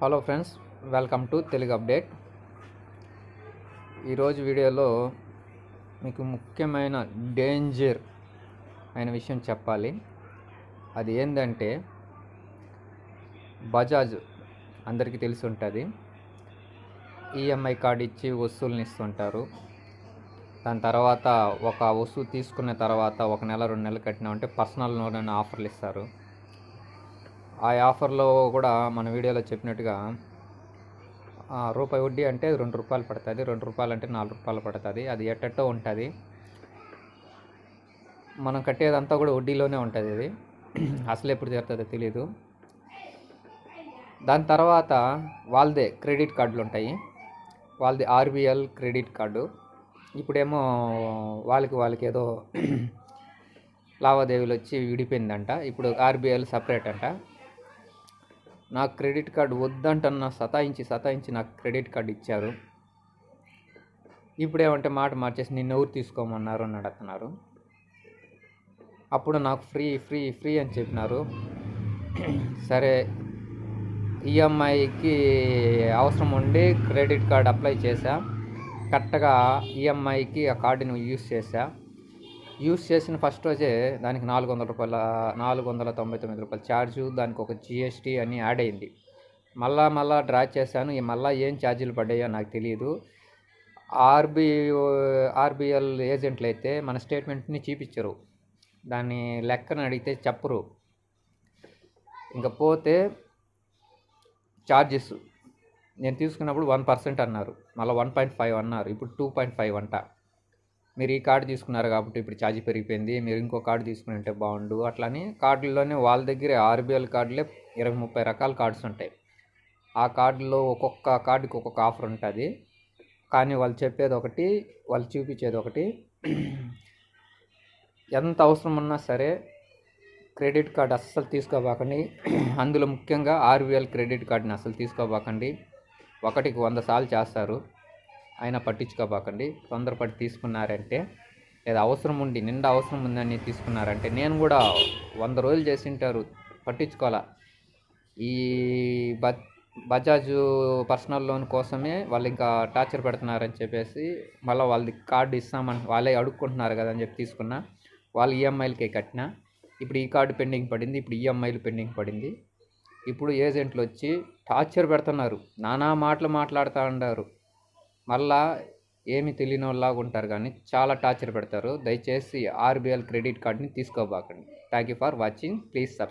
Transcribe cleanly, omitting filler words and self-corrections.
Hello friends, welcome to Telugu update. ఈరోజు వీడియోలో మీకు ముఖ్యమైన డేంజర్ అయిన విషయం చెప్పాలి. అది ఏంటంటే, బజాజ్ అందరికీ తెలిసి ఉంటుంది. ఈఎంఐ కార్డు ఇచ్చి వస్తువులను ఇస్తుంటారు. దాని తర్వాత ఒక వస్తువు తీసుకున్న తర్వాత 1 నెల 2 నెలలు కట్టినామంటే పర్సనల్ లోన్ అనే ఆఫర్లు ఇస్తారు. ఆ ఆఫర్లో కూడా మన వీడియోలో చెప్పినట్టుగా రూపాయి వడ్డీ అంటే ₹2 పడుతుంది, ₹2 అంటే ₹4 పడుతుంది. అది ఎట్టో ఉంటుంది. మనం కట్టేదంతా కూడా వడ్డీలోనే ఉంటుంది. అది అసలు ఎప్పుడు తీరుతుందో తెలీదు. దాని తర్వాత వాళ్ళదే క్రెడిట్ కార్డులు ఉంటాయి. వాళ్ళది ఆర్బిఎల్ క్రెడిట్ కార్డు. ఇప్పుడేమో వాళ్ళకి ఏదో లావాదేవీలు వచ్చి విడిపోయిందంట. ఇప్పుడు ఆర్బిఎల్ సపరేట్ అంట. నాకు క్రెడిట్ కార్డు వద్దంటన్న సతాయించి నాకు క్రెడిట్ కార్డు ఇచ్చారు. ఇప్పుడేమంటే మాట మార్చేసి నిన్ను ఎవరు తీసుకోమన్నారు అని అడుగుతున్నారు. అప్పుడు నాకు ఫ్రీ అని చెప్పినారు. సరే, ఈఎంఐకి అవసరం ఉండి క్రెడిట్ కార్డు అప్లై చేశా. కరెక్ట్గా ఈఎంఐకి ఆ కార్డుని యూస్ చేసిన ఫస్ట్ రోజే దానికి ₹499 ఛార్జు, దానికి ఒక జిఎస్టీ అని యాడ్ అయింది. మళ్ళా డ్రా చేశాను. మళ్ళీ ఏం ఛార్జీలు పడ్డాయో నాకు తెలియదు. ఆర్బిఎల్ ఏజెంట్లు అయితే మన స్టేట్మెంట్ని చూపించరు, దాన్ని లెక్కను అడిగితే చెప్పరు. ఇంకా పోతే ఛార్జెస్ నేను తీసుకున్నప్పుడు 1% అన్నారు, మళ్ళీ 1.5 అన్నారు, ఇప్పుడు 2.5 అంట. మీరు ఈ కార్డు తీసుకున్నారు కాబట్టి ఇప్పుడు ఛార్జీ పెరిగిపోయింది, మీరు ఇంకో కార్డు తీసుకుని ఉంటే బాగుండు అట్లని. కార్డుల్లోనే వాళ్ళ దగ్గరే ఆర్బిఎల్ కార్డులే 20-30 రకాల కార్డ్స్ ఉంటాయి. ఆ కార్డులో ఒక్కొక్క కార్డుకి ఒక్కొక్క ఆఫర్ ఉంటుంది. కానీ వాళ్ళు చెప్పేది ఒకటి, వాళ్ళు చూపించేది ఒకటి. ఎంత అవసరం ఉన్నా సరే క్రెడిట్ కార్డు అస్సలు తీసుకోబాకండి. అందులో ముఖ్యంగా ఆర్బిఎల్ క్రెడిట్ కార్డుని అస్సలు తీసుకోబాకండి. 1కి 100 సార్లు చేస్తారు, అయినా పట్టించుకోబాకండి. తొందరపడి తీసుకున్నారంటే, లేదా అవసరం ఉండి నిండా అవసరం ఉందని తీసుకున్నారంటే, నేను కూడా 100 రోజులు చేసింటారు, పట్టించుకోవాలా. ఈ బజాజ్ పర్సనల్ లోన్ కోసమే వాళ్ళు ఇంకా టార్చర్ పెడుతున్నారని చెప్పేసి మళ్ళీ వాళ్ళది కార్డు ఇస్తామని వాళ్ళే అడుక్కుంటున్నారు కదా అని చెప్పి తీసుకున్నా. వాళ్ళు ఈఎంఐలకే కట్టినా. ఇప్పుడు ఈ కార్డు పెండింగ్ పడింది, ఇప్పుడు ఈఎంఐలు పెండింగ్ పడింది. ఇప్పుడు ఏజెంట్లు వచ్చి టార్చర్ పెడుతున్నారు, నానా మాటలు మాట్లాడుతూ ఉన్నారు. మళ్ళా ఏమి తెలియని వాళ్ళలాగా ఉంటారు, కానీ చాలా టార్చర్ పెడతారు. దయచేసి ఆర్బిఎల్ క్రెడిట్ కార్డ్ని తీసుకోబాకండి. Thank you for watching. Please subscribe.